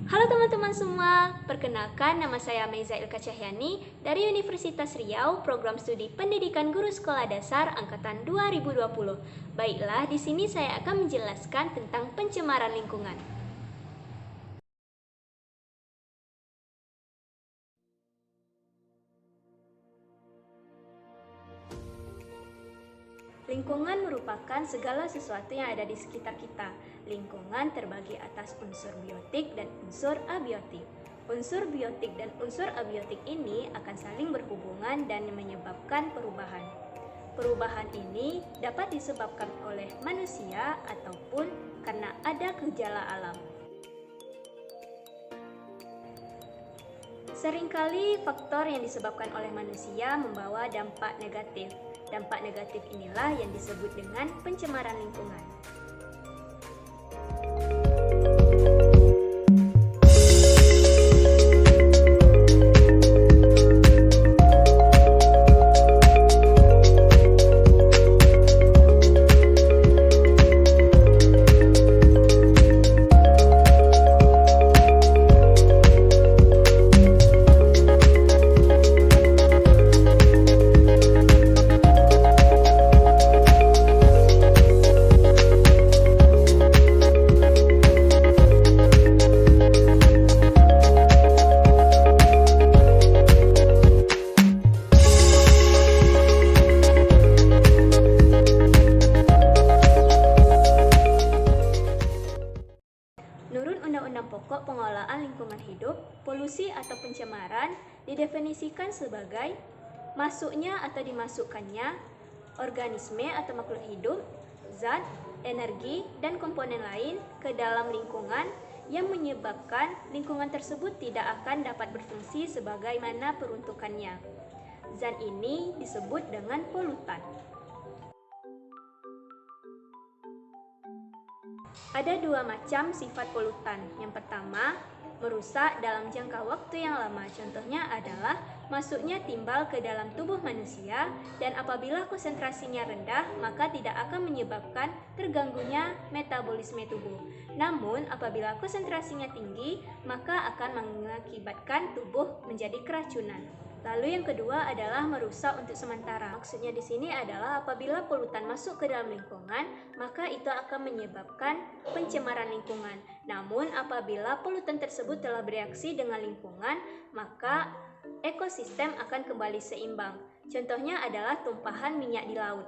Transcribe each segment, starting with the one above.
Halo teman-teman semua, perkenalkan nama saya Meiza Ilka Cahyani dari Universitas Riau, Program Studi Pendidikan Guru Sekolah Dasar Angkatan 2020. Baiklah, di sini saya akan menjelaskan tentang pencemaran lingkungan. Lingkungan merupakan segala sesuatu yang ada di sekitar kita. Lingkungan terbagi atas unsur biotik dan unsur abiotik. Unsur biotik dan unsur abiotik ini akan saling berhubungan dan menyebabkan perubahan. Perubahan ini dapat disebabkan oleh manusia ataupun karena ada gejala alam. Seringkali faktor yang disebabkan oleh manusia membawa dampak negatif. Dampak negatif inilah yang disebut dengan pencemaran lingkungan. Menurut Undang-Undang Pokok Pengelolaan Lingkungan Hidup, polusi atau pencemaran didefinisikan sebagai masuknya atau dimasukkannya organisme atau makhluk hidup, zat, energi, dan komponen lain ke dalam lingkungan yang menyebabkan lingkungan tersebut tidak akan dapat berfungsi sebagaimana peruntukannya. Zat ini disebut dengan polutan. Ada dua macam sifat polutan. Yang pertama, merusak dalam jangka waktu yang lama. Contohnya adalah masuknya timbal ke dalam tubuh manusia, dan apabila konsentrasinya rendah, maka tidak akan menyebabkan terganggunya metabolisme tubuh. Namun, apabila konsentrasinya tinggi, maka akan mengakibatkan tubuh menjadi keracunan. Lalu yang kedua adalah merusak untuk sementara. Maksudnya di sini adalah apabila polutan masuk ke dalam lingkungan, maka itu akan menyebabkan pencemaran lingkungan. Namun apabila polutan tersebut telah bereaksi dengan lingkungan, maka ekosistem akan kembali seimbang. Contohnya adalah tumpahan minyak di laut.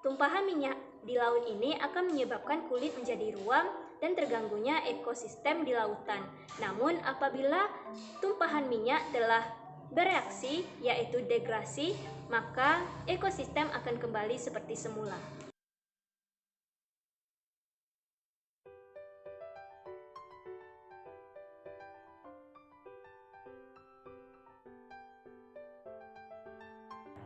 Tumpahan minyak di laut ini akan menyebabkan kulit menjadi ruam dan terganggunya ekosistem di lautan. Namun apabila tumpahan minyak telah bereaksi, yaitu degrasi, maka ekosistem akan kembali seperti semula.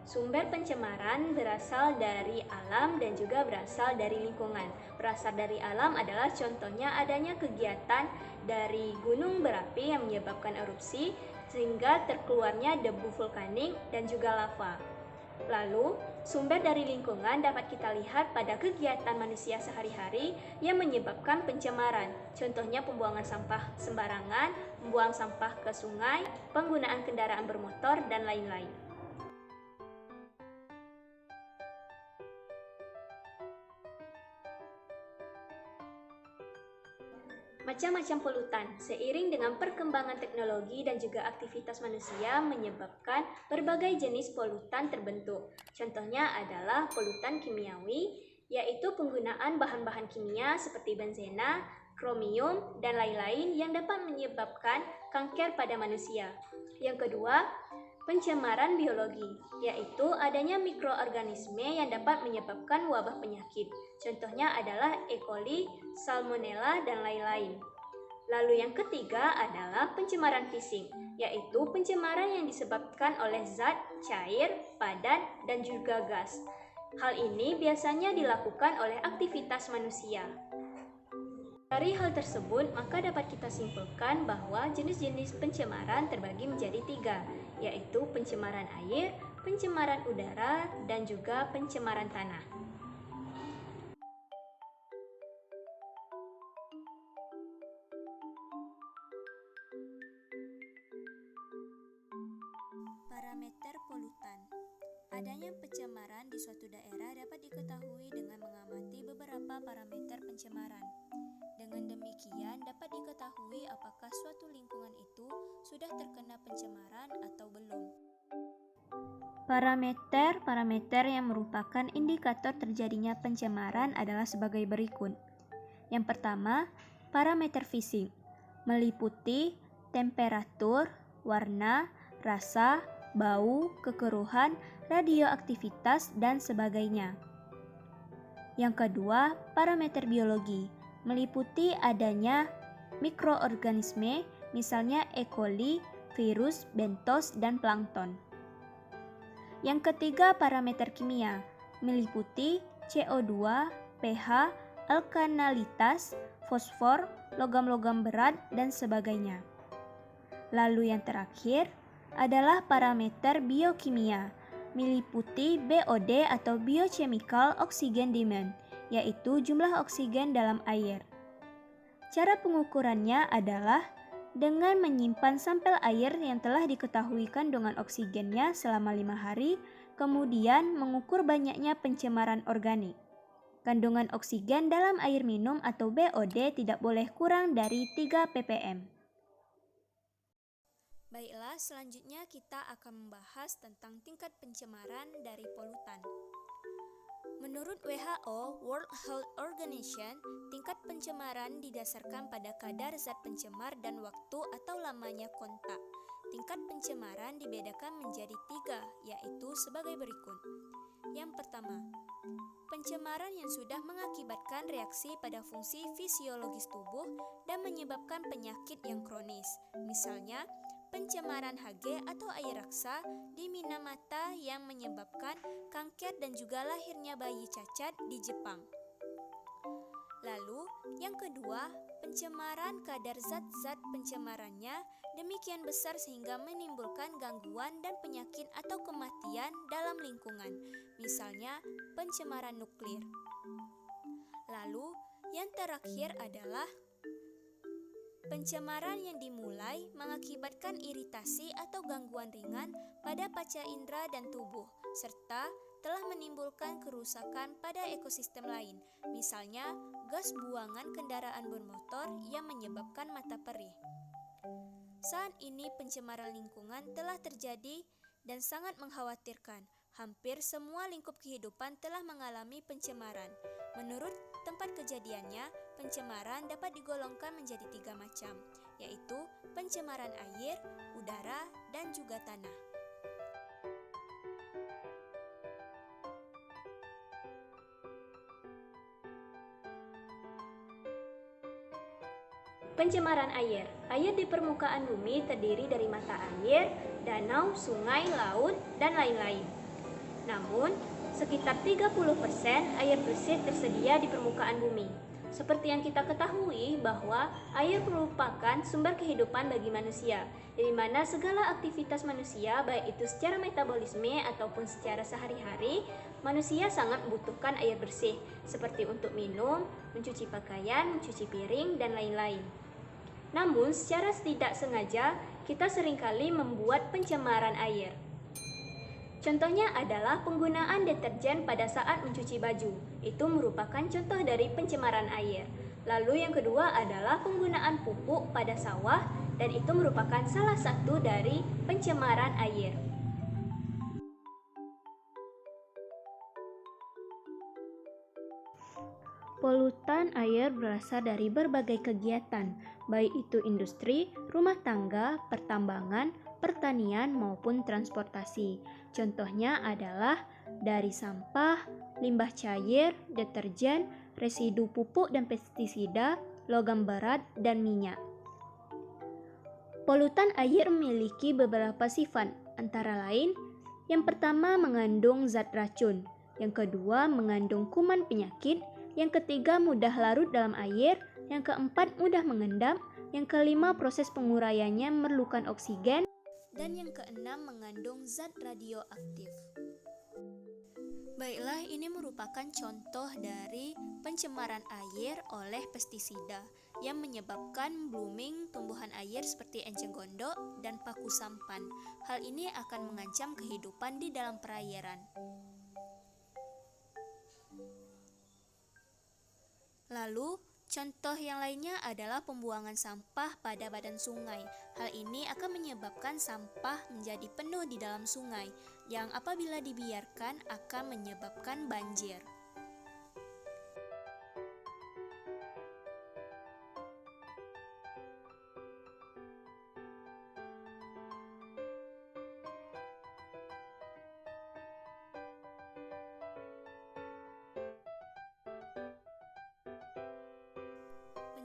Sumber pencemaran berasal dari alam dan juga berasal dari lingkungan. Berasal dari alam adalah contohnya adanya kegiatan dari gunung berapi yang menyebabkan erupsi sehingga terkeluarnya debu vulkanik dan juga lava. Lalu, sumber dari lingkungan dapat kita lihat pada kegiatan manusia sehari-hari yang menyebabkan pencemaran. Contohnya pembuangan sampah sembarangan, membuang sampah ke sungai, penggunaan kendaraan bermotor, dan lain-lain. Macam-macam polutan, seiring dengan perkembangan teknologi dan juga aktivitas manusia menyebabkan berbagai jenis polutan terbentuk. Contohnya adalah polutan kimiawi, yaitu penggunaan bahan-bahan kimia seperti benzena, kromium, dan lain-lain yang dapat menyebabkan kanker pada manusia. Yang kedua, pencemaran biologi, yaitu adanya mikroorganisme yang dapat menyebabkan wabah penyakit. Contohnya adalah E. coli, salmonella, dan lain-lain. Lalu yang ketiga adalah pencemaran fisik, yaitu pencemaran yang disebabkan oleh zat, cair, padat, dan juga gas. Hal ini biasanya dilakukan oleh aktivitas manusia. Dari hal tersebut, maka dapat kita simpulkan bahwa jenis-jenis pencemaran terbagi menjadi tiga, yaitu pencemaran air, pencemaran udara, dan juga pencemaran tanah. Parameter polutan. Adanya pencemaran di suatu daerah dapat diketahui dengan mengamati beberapa parameter pencemaran. Dengan demikian dapat diketahui apakah suatu lingkungan itu sudah terkena pencemaran atau belum. Parameter yang merupakan indikator terjadinya pencemaran adalah sebagai berikut. Yang pertama, parameter fisik, meliputi temperatur, warna, rasa, bau, kekeruhan, radioaktivitas, dan sebagainya. Yang kedua, parameter biologi, meliputi adanya mikroorganisme, misalnya E. coli, virus, bentos, dan plankton. Yang ketiga, parameter kimia, meliputi CO2, pH, alkanalitas, fosfor, logam-logam berat, dan sebagainya. Lalu yang terakhir adalah parameter biokimia, meliputi BOD atau biochemical oxygen demand, yaitu jumlah oksigen dalam air. Cara pengukurannya adalah dengan menyimpan sampel air yang telah diketahui kandungan oksigennya selama 5 hari, kemudian mengukur banyaknya pencemaran organik. Kandungan oksigen dalam air minum atau BOD tidak boleh kurang dari 3 ppm. Baiklah, selanjutnya kita akan membahas tentang tingkat pencemaran dari polutan. Menurut WHO, World Health Organization, tingkat pencemaran didasarkan pada kadar zat pencemar dan waktu atau lamanya kontak. Tingkat pencemaran dibedakan menjadi 3, yaitu sebagai berikut. Yang pertama, pencemaran yang sudah mengakibatkan reaksi pada fungsi fisiologis tubuh dan menyebabkan penyakit yang kronis. Misalnya, pencemaran Hg atau air raksa di Minamata yang menyebabkan kanker dan juga lahirnya bayi cacat di Jepang. Lalu, yang kedua, pencemaran kadar zat-zat pencemarannya demikian besar sehingga menimbulkan gangguan dan penyakit atau kematian dalam lingkungan, misalnya pencemaran nuklir. Lalu, yang terakhir adalah pencemaran yang dimulai mengakibatkan iritasi atau gangguan ringan pada panca indera dan tubuh, serta telah menimbulkan kerusakan pada ekosistem lain, misalnya gas buangan kendaraan bermotor yang menyebabkan mata perih. Saat ini pencemaran lingkungan telah terjadi dan sangat mengkhawatirkan. Hampir semua lingkup kehidupan telah mengalami pencemaran. Menurut tempat kejadiannya, pencemaran dapat digolongkan menjadi 3 macam, yaitu pencemaran air, udara, dan juga tanah. Pencemaran air. Air di permukaan bumi terdiri dari mata air, danau, sungai, laut, dan lain-lain. Namun, sekitar 30% air bersih tersedia di permukaan bumi. Seperti yang kita ketahui bahwa air merupakan sumber kehidupan bagi manusia, di mana segala aktivitas manusia, baik itu secara metabolisme ataupun secara sehari-hari, manusia sangat membutuhkan air bersih, seperti untuk minum, mencuci pakaian, mencuci piring, dan lain-lain. Namun, secara tidak sengaja, kita seringkali membuat pencemaran air. Contohnya adalah penggunaan deterjen pada saat mencuci baju. Itu merupakan contoh dari pencemaran air. Lalu yang kedua adalah penggunaan pupuk pada sawah, dan itu merupakan salah satu dari pencemaran air. Polutan air berasal dari berbagai kegiatan, baik itu industri, rumah tangga, pertambangan, pertanian, maupun transportasi. Contohnya adalah dari sampah, limbah cair, deterjen, residu pupuk dan pestisida, logam berat, dan minyak. Polutan air memiliki beberapa sifat, antara lain, yang pertama mengandung zat racun, yang kedua mengandung kuman penyakit, yang ketiga mudah larut dalam air, yang keempat mudah mengendap, yang kelima proses penguraiannya memerlukan oksigen, dan yang keenam mengandung zat radioaktif. Baiklah, ini merupakan contoh dari pencemaran air oleh pestisida yang menyebabkan blooming tumbuhan air air seperti enceng gondok dan paku sampan. Hal ini akan mengancam kehidupan di dalam perairan. Lalu, contoh yang lainnya adalah pembuangan sampah pada badan sungai. Hal ini akan menyebabkan sampah menjadi penuh di dalam sungai, yang apabila dibiarkan akan menyebabkan banjir.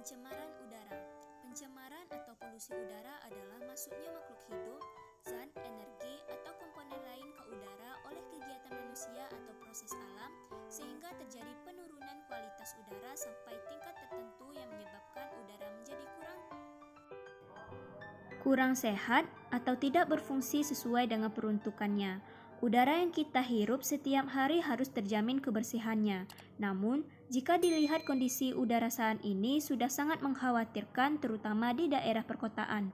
Pencemaran udara. Pencemaran atau polusi udara adalah masuknya makhluk hidup, zat, energi, atau komponen lain ke udara oleh kegiatan manusia atau proses alam, sehingga terjadi penurunan kualitas udara sampai tingkat tertentu yang menyebabkan udara menjadi kurang sehat atau tidak berfungsi sesuai dengan peruntukannya. Udara yang kita hirup setiap hari harus terjamin kebersihannya. Namun, jika dilihat kondisi udara saat ini sudah sangat mengkhawatirkan terutama di daerah perkotaan.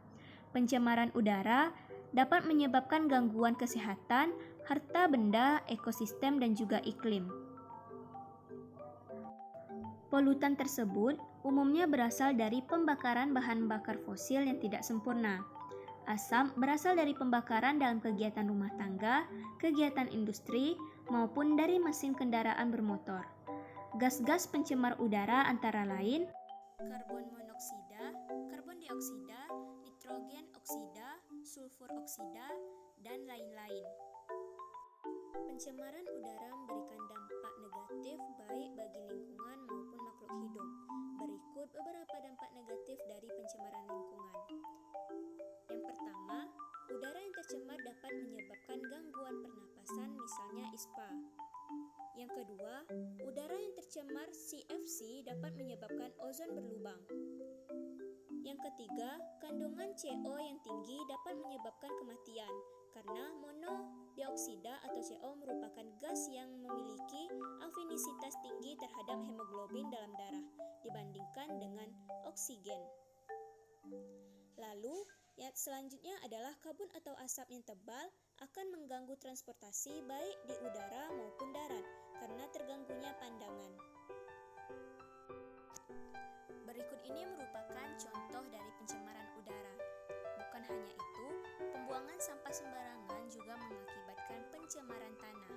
Pencemaran udara dapat menyebabkan gangguan kesehatan, harta benda, ekosistem, dan juga iklim. Polutan tersebut umumnya berasal dari pembakaran bahan bakar fosil yang tidak sempurna. Asap berasal dari pembakaran dalam kegiatan rumah tangga, kegiatan industri, maupun dari mesin kendaraan bermotor. Gas-gas pencemar udara antara lain karbon monoksida, karbon dioksida, nitrogen oksida, sulfur oksida, dan lain-lain. Pencemaran udara memberikan dampak negatif baik bagi lingkungan maupun makhluk hidup. Berikut beberapa dampak negatif dari pencemaran lingkungan. Yang pertama, udara yang tercemar dapat menyebabkan gangguan pernapasan, misalnya ISPA. Yang kedua, udara yang tercemar CFC dapat menyebabkan ozon berlubang. Yang ketiga, kandungan CO yang tinggi dapat menyebabkan kematian karena monodioksida atau CO merupakan gas yang memiliki afinisitas tinggi terhadap hemoglobin dalam darah dibandingkan dengan oksigen. Lalu, yang selanjutnya adalah kabut atau asap yang tebal akan mengganggu transportasi baik di udara maupun darat karena terganggunya pandangan. Berikut ini merupakan contoh dari pencemaran udara. Bukan hanya itu, pembuangan sampah sembarangan juga mengakibatkan pencemaran tanah.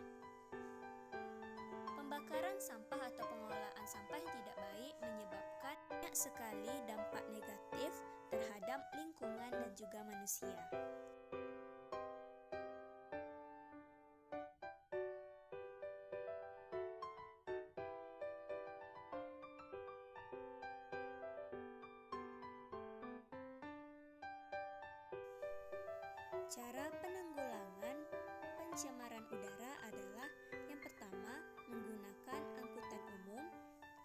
Pembakaran sampah atau pengelolaan sampah yang tidak baik menyebabkan banyak sekali dampak negatif terhadap lingkungan dan juga manusia. Cara penanggulangan pencemaran udara adalah yang pertama, menggunakan angkutan umum,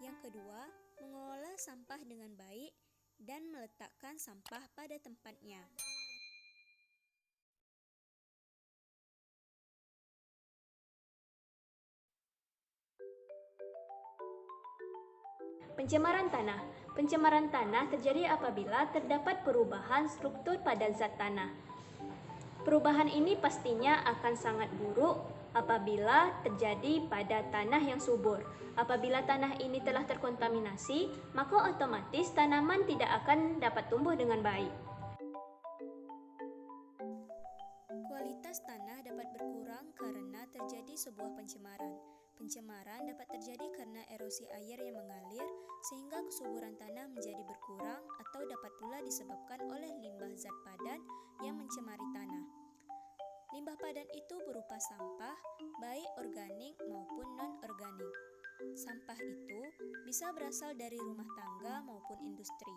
yang kedua, mengelola sampah dengan baik, dan meletakkan sampah pada tempatnya. Pencemaran tanah. Pencemaran tanah terjadi apabila terdapat perubahan struktur pada zat tanah. Perubahan ini pastinya akan sangat buruk apabila terjadi pada tanah yang subur. Apabila tanah ini telah terkontaminasi, maka otomatis tanaman tidak akan dapat tumbuh dengan baik. Kualitas tanah dapat berkurang karena terjadi sebuah pencemaran. Pencemaran dapat terjadi karena erosi air yang mengalir sehingga kesuburan tanah menjadi berkurang atau dapat pula disebabkan oleh limbah zat padat yang mencemari tanah. Limbah padat itu berupa sampah, baik organik maupun non-organik. Sampah itu bisa berasal dari rumah tangga maupun industri.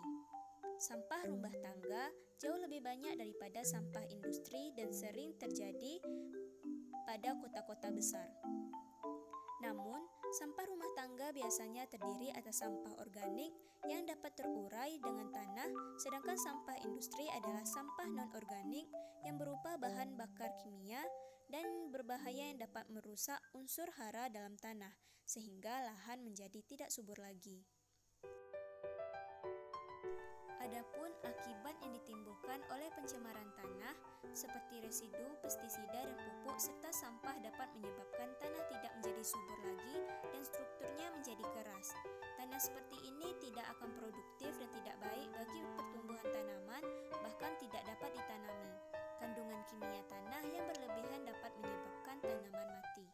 Sampah rumah tangga jauh lebih banyak daripada sampah industri dan sering terjadi pada kota-kota besar. Namun, sampah rumah tangga biasanya terdiri atas sampah organik yang dapat terurai dengan tanah, sedangkan sampah industri adalah sampah non-organik yang berupa bahan bakar kimia dan berbahaya yang dapat merusak unsur hara dalam tanah, sehingga lahan menjadi tidak subur lagi. Adapun akibat yang ditimbulkan oleh pencemaran tanah seperti residu, pestisida, dan pupuk serta sampah dapat menyebabkan tanah tidak menjadi subur lagi dan strukturnya menjadi keras. Tanah seperti ini tidak akan produktif dan tidak baik bagi pertumbuhan tanaman, bahkan tidak dapat ditanami. Kandungan kimia tanah yang berlebihan dapat menyebabkan tanaman mati.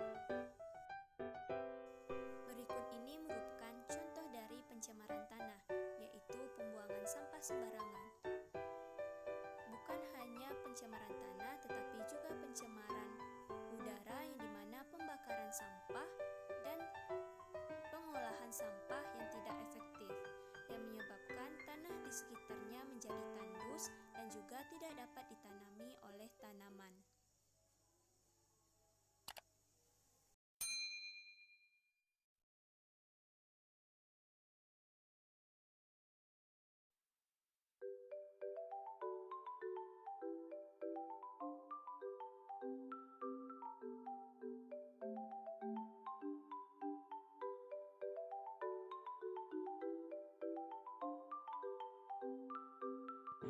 Berikut ini merupakan contoh dari pencemaran tanah, yaitu pembuangan sampah sembarangan. Bukan hanya pencemaran tanah, tetapi juga pencemaran udara yang dimana pembakaran sampah dan pengolahan sampah yang tidak efektif, yang menyebabkan tanah di sekitarnya menjadi tandus dan juga tidak dapat ditanami oleh tanaman.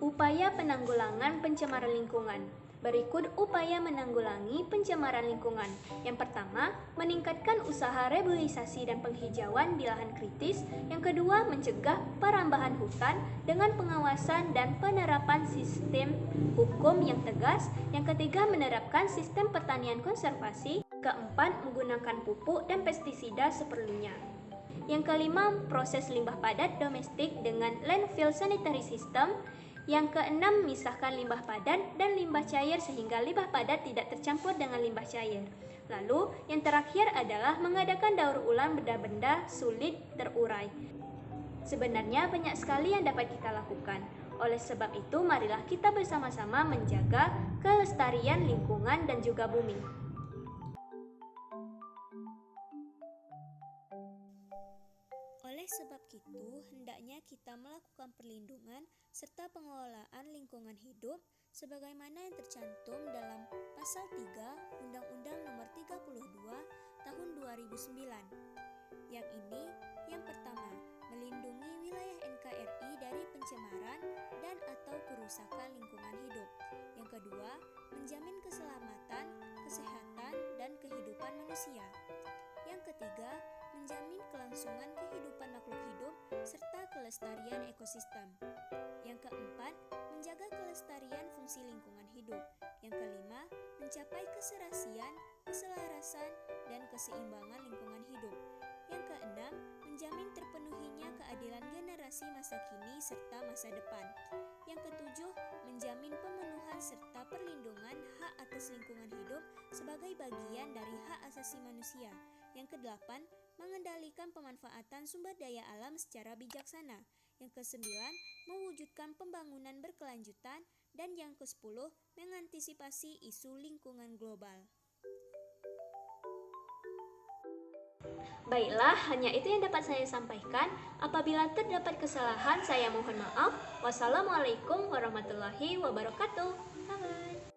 Upaya penanggulangan pencemaran lingkungan. Berikut upaya menanggulangi pencemaran lingkungan. Yang pertama, meningkatkan usaha reboisasi dan penghijauan di lahan kritis. Yang kedua, mencegah perambahan hutan dengan pengawasan dan penerapan sistem hukum yang tegas. Yang ketiga, menerapkan sistem pertanian konservasi. Keempat, menggunakan pupuk dan pestisida seperlunya. Yang kelima, proses limbah padat domestik dengan landfill sanitary system. Yang keenam, misahkan limbah padat dan limbah cair sehingga limbah padat tidak tercampur dengan limbah cair. Lalu, yang terakhir adalah mengadakan daur ulang benda-benda sulit terurai. Sebenarnya banyak sekali yang dapat kita lakukan. Oleh sebab itu, marilah kita bersama-sama menjaga kelestarian lingkungan dan juga bumi. Oleh sebab itu, hendaknya kita melakukan perlindungan serta pengelolaan lingkungan hidup sebagaimana yang tercantum dalam Pasal 3 Undang-Undang Nomor 32 Tahun 2009. Yang ini, yang pertama, melindungi wilayah NKRI dari pencemaran dan atau kerusakan lingkungan hidup. Yang kedua, menjamin keselamatan, kesehatan, dan kehidupan manusia. Yang ketiga, menjamin kelangsungan kehidupan makhluk hidup serta kelestarian ekosistem. Yang keempat, menjaga kelestarian fungsi lingkungan hidup. Yang kelima, mencapai keserasian, keselarasan, dan keseimbangan lingkungan hidup. Yang keenam, menjamin terpenuhinya keadilan generasi masa kini serta masa depan. Yang ketujuh, menjamin pemenuhan serta perlindungan hak atas lingkungan hidup sebagai bagian dari hak asasi manusia. Yang kedelapan, mengendalikan pemanfaatan sumber daya alam secara bijaksana. Yang kesembilan, mewujudkan pembangunan berkelanjutan. Dan yang kesepuluh, mengantisipasi isu lingkungan global. Baiklah, hanya itu yang dapat saya sampaikan. Apabila terdapat kesalahan, saya mohon maaf. Wassalamualaikum warahmatullahi wabarakatuh. Bye.